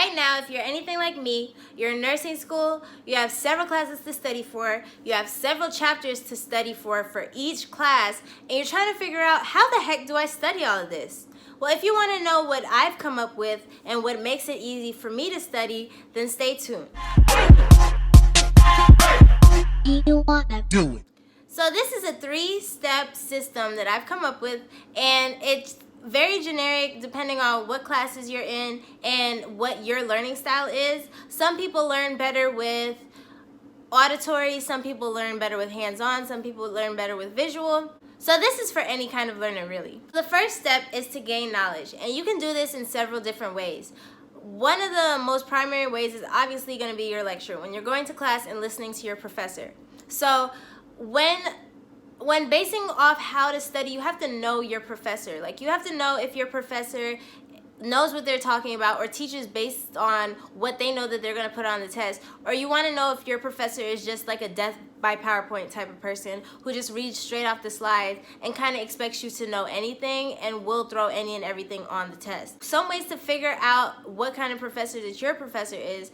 right now, if you're anything like me, you're in nursing school, you have several classes to study for, you have several chapters to study for each class, and you're trying to figure out, how the heck do I study all of this? Well, if you want to know what I've come up with and what makes it easy for me to study, then stay tuned. You wanna do it. So this is a 3-step system that I've come up with, and it's very generic depending on what classes you're in and what your learning style is. Some people learn better with auditory, some people learn better with hands-on, some people learn better with visual. So this is for any kind of learner, really. The first step is to gain knowledge, and you can do this in several different ways. One of the most primary ways is obviously going to be your lecture, when you're going to class and listening to your professor. So when basing off how to study, you have to know your professor. Like, you have to know if your professor knows what they're talking about or teaches based on what they know that they're going to put on the test, or you want to know if your professor is just like a death by PowerPoint type of person who just reads straight off the slides and kind of expects you to know anything and will throw any and everything on the test. Some ways to figure out what kind of professor that your professor is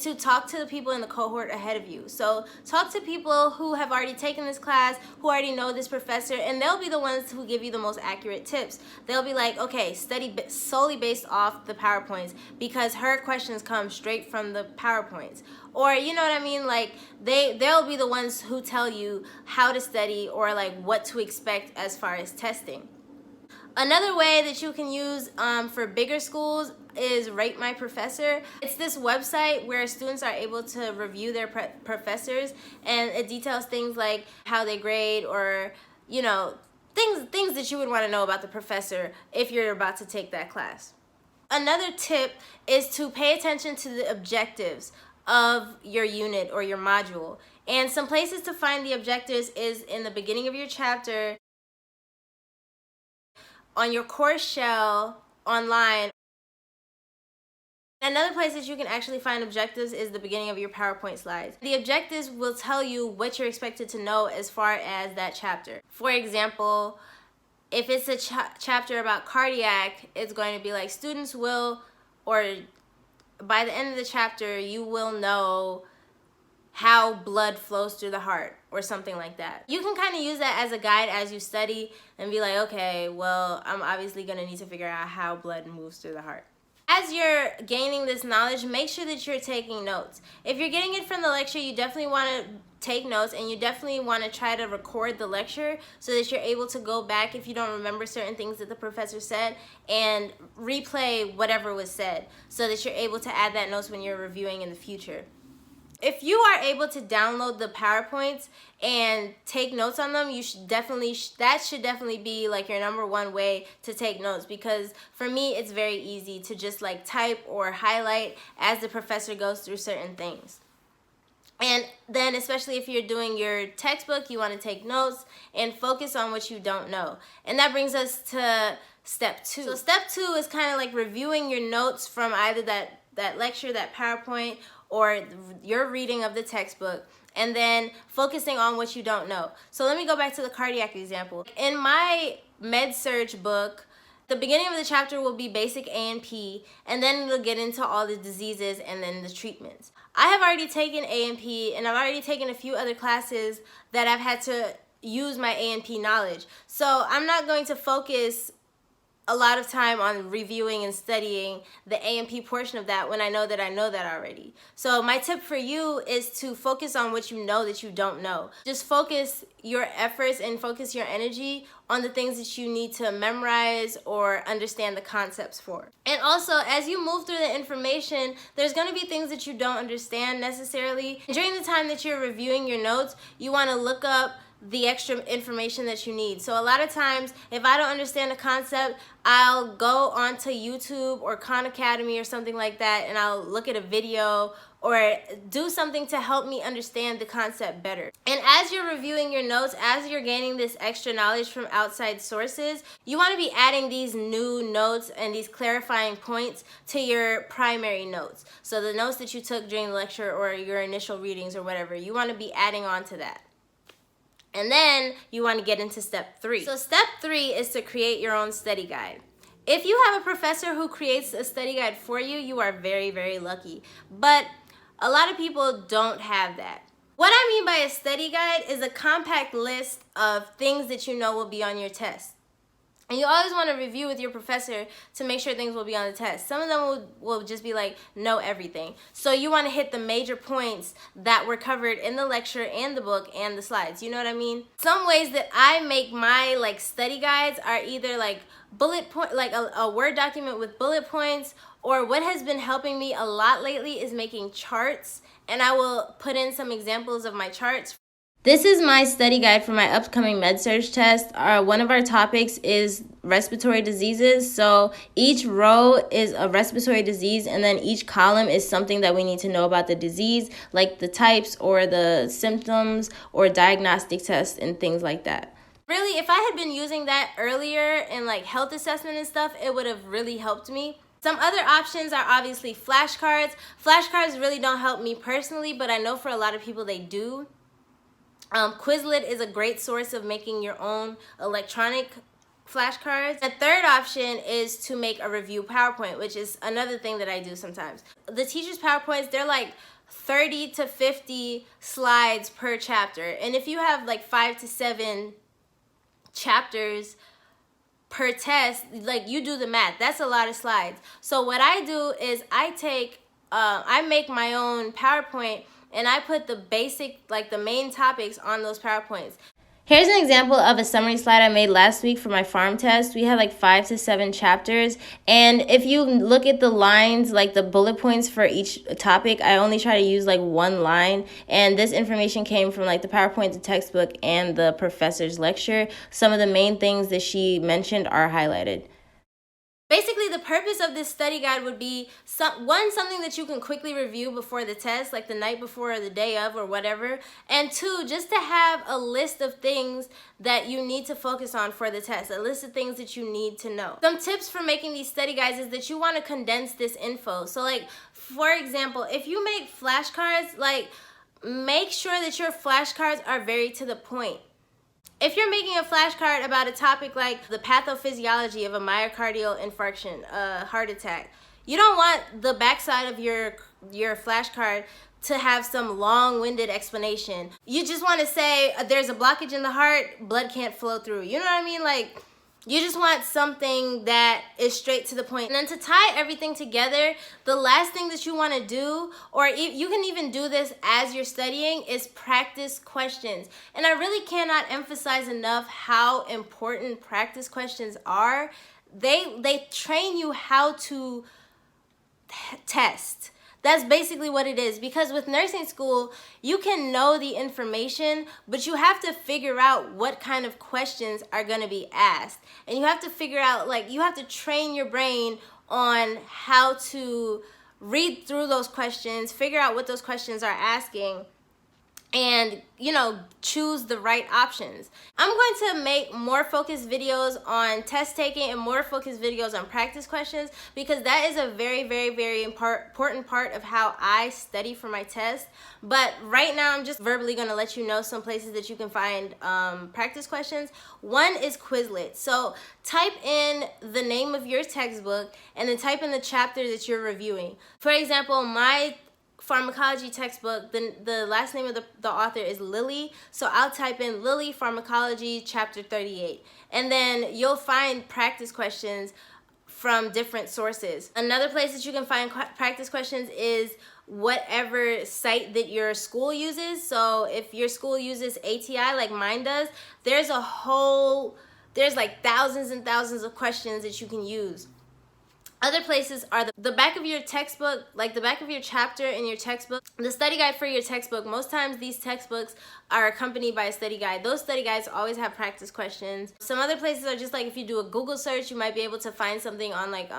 to talk to the people in the cohort ahead of you. So talk to people who have already taken this class, who already know this professor, and they'll be the ones who give you the most accurate tips. They'll be like, okay, study solely based off the PowerPoints because her questions come straight from the PowerPoints. Or, you know what I mean, like they'll be the ones who tell you how to study or like what to expect as far as testing. Another way that you can use for bigger schools is Rate My Professor. It's this website where students are able to review their professors, and it details things like how they grade, or, you know, things that you would want to know about the professor if you're about to take that class. Another tip is to pay attention to the objectives of your unit or your module. And some places to find the objectives is in the beginning of your chapter, on your course shell, online. Another place that you can actually find objectives is the beginning of your PowerPoint slides. The objectives will tell you what you're expected to know as far as that chapter. For example, if it's a chapter about cardiac, it's going to be like, students will, or by the end of the chapter, you will know how blood flows through the heart, or something like that. You can kind of use that as a guide as you study and be like, okay, well, I'm obviously going to need to figure out how blood moves through the heart. As you're gaining this knowledge, make sure that you're taking notes. If you're getting it from the lecture, you definitely want to take notes, and you definitely want to try to record the lecture so that you're able to go back if you don't remember certain things that the professor said and replay whatever was said so that you're able to add that notes when you're reviewing in the future. If you are able to download the PowerPoints and take notes on them, you should definitely, that should definitely be like your #1 way to take notes, because for me it's very easy to just like type or highlight as the professor goes through certain things. And then especially if you're doing your textbook, you want to take notes and focus on what you don't know. And that brings us to step 2. So step 2 is kind of like reviewing your notes from either that lecture, that PowerPoint, or your reading of the textbook, and then focusing on what you don't know. So let me go back to the cardiac example. In my med-surg book, the beginning of the chapter will be basic A&P, and then it'll get into all the diseases and then the treatments. I have already taken A&P, and I've already taken a few other classes that I've had to use my A&P knowledge. So I'm not going to focus a lot of time on reviewing and studying the A&P portion of that when I know that already. So my tip for you is to focus on what you know that you don't know. Just focus your efforts and focus your energy on the things that you need to memorize or understand the concepts for. And also, as you move through the information, there's going to be things that you don't understand necessarily. During the time that you're reviewing your notes, you want to look up the extra information that you need. So a lot of times, if I don't understand a concept, I'll go onto YouTube or Khan Academy or something like that, and I'll look at a video or do something to help me understand the concept better. And as you're reviewing your notes, as you're gaining this extra knowledge from outside sources, you want to be adding these new notes and these clarifying points to your primary notes. So the notes that you took during the lecture or your initial readings or whatever, you want to be adding on to that. And then you want to get into step 3. So step 3 is to create your own study guide. If you have a professor who creates a study guide for you, you are very, very lucky. But a lot of people don't have that. What I mean by a study guide is a compact list of things that you know will be on your test. And you always want to review with your professor to make sure things will be on the test. Some of them will just be like, know everything. So you want to hit the major points that were covered in the lecture and the book and the slides. You know what I mean? Some ways that I make my like study guides are either like bullet point, like a Word document with bullet points, or what has been helping me a lot lately is making charts. And I will put in some examples of my charts. This is my study guide for my upcoming med-surg test. One of our topics is respiratory diseases. So each row is a respiratory disease, and then each column is something that we need to know about the disease, like the types or the symptoms or diagnostic tests and things like that. Really, if I had been using that earlier in like health assessment and stuff, it would have really helped me. Some other options are obviously flashcards. Flashcards really don't help me personally, but I know for a lot of people they do. Quizlet is a great source of making your own electronic flashcards. The third option is to make a review PowerPoint, which is another thing that I do sometimes. The teacher's PowerPoints, they're like 30 to 50 slides per chapter. And if you have like 5 to 7 chapters per test, like you do the math, that's a lot of slides. So what I do is I make my own PowerPoint, and I put the basic, like the main topics on those PowerPoints. Here's an example of a summary slide I made last week for my pharm test. We had like 5 to 7 chapters. And if you look at the lines, like the bullet points for each topic, I only try to use like one line. And this information came from like the PowerPoint, the textbook, and the professor's lecture. Some of the main things that she mentioned are highlighted. Basically, the purpose of this study guide would be, something that you can quickly review before the test, like the night before or the day of or whatever. And 2, just to have a list of things that you need to focus on for the test, a list of things that you need to know. Some tips for making these study guides is that you want to condense this info. So like, for example, if you make flashcards, like make sure that your flashcards are very to the point. If you're making a flashcard about a topic like the pathophysiology of a myocardial infarction, a heart attack, you don't want the backside of your flashcard to have some long-winded explanation. You just want to say there's a blockage in the heart, blood can't flow through. You know what I mean? Like, you just want something that is straight to the point. And then to tie everything together, the last thing that you want to do, or you can even do this as you're studying, is practice questions. And I really cannot emphasize enough how important practice questions are. They train you how to test. That's basically what it is, because with nursing school, you can know the information, but you have to figure out what kind of questions are going to be asked. And you have to figure out, like, you have to train your brain on how to read through those questions, figure out what those questions are asking, and, you know, choose the right options. I'm going to make more focused videos on test taking and more focused videos on practice questions, because that is a very, very, very important part of how I study for my test. But right now, I'm just verbally going to let you know some places that you can find practice questions. One is Quizlet. So type in the name of your textbook and then type in the chapter that you're reviewing. For example, my pharmacology textbook, the last name of the author is Lily, so I'll type in Lily Pharmacology chapter 38, and then you'll find practice questions from different sources. Another place that you can find practice questions is whatever site that your school uses. So if your school uses ATI like mine does, there's like thousands and thousands of questions that you can use. Other places are the back of your textbook, like the back of your chapter in your textbook, the study guide for your textbook. Most times these textbooks are accompanied by a study guide. Those study guides always have practice questions. Some other places are just like, if you do a Google search, you might be able to find something on like,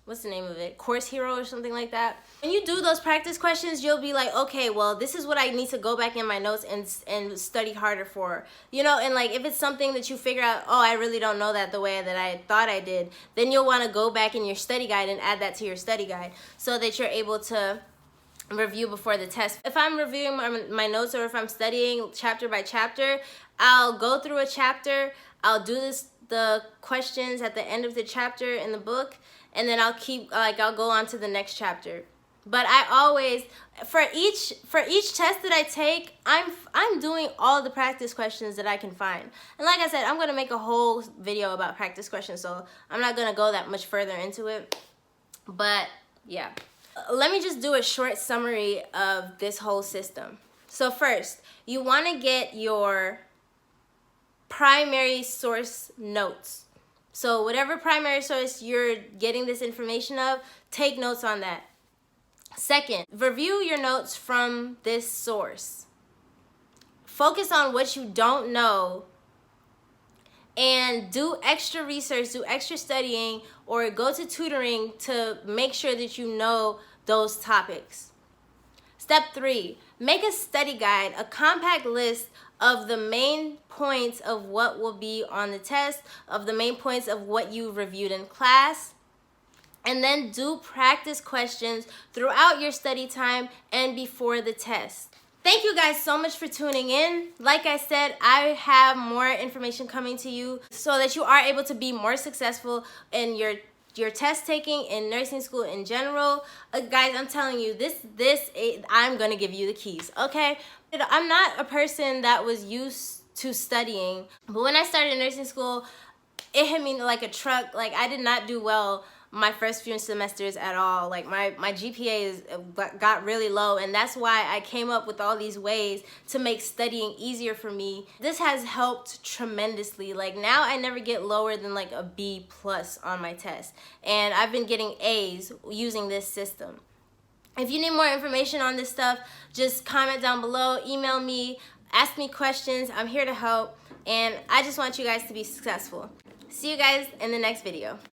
what's the name of it? Course Hero or something like that. When you do those practice questions, you'll be like, okay, well, this is what I need to go back in my notes and study harder for. You know, and like if it's something that you figure out, oh, I really don't know that the way that I thought I did, then you'll want to go back in your study guide and add that to your study guide so that you're able to review before the test. If I'm reviewing my notes or if I'm studying chapter by chapter, I'll go through a chapter, I'll do the questions at the end of the chapter in the book, and then I'll go on to the next chapter. But I always, for each test that I take, I'm doing all the practice questions that I can find. And like I said, I'm gonna make a whole video about practice questions, so I'm not gonna go that much further into it. But yeah, let me just do a short summary of this whole system. So first, you want to get your primary source notes. So whatever primary source you're getting this information of, take notes on that. Second, review your notes from this source. Focus on what you don't know and do extra research, do extra studying, or go to tutoring to make sure that you know those topics. Step 3, make a study guide, a compact list of the main points of what will be on the test, of the main points of what you reviewed in class. And then do practice questions throughout your study time and before the test. Thank you guys so much for tuning in. Like I said, I have more information coming to you so that you are able to be more successful in your test taking in nursing school in general. Guys, I'm telling you, I'm gonna give you the keys, okay? I'm not a person that was used to studying, but when I started nursing school, it hit me like a truck. Like, I did not do well my first few semesters at all. Like my GPA got really low, and that's why I came up with all these ways to make studying easier for me. This has helped tremendously. Like, now I never get lower than like a B+ on my test, and I've been getting A's using this system. If you need more information on this stuff, just comment down below, email me, ask me questions. I'm here to help, and I just want you guys to be successful. See you guys in the next video.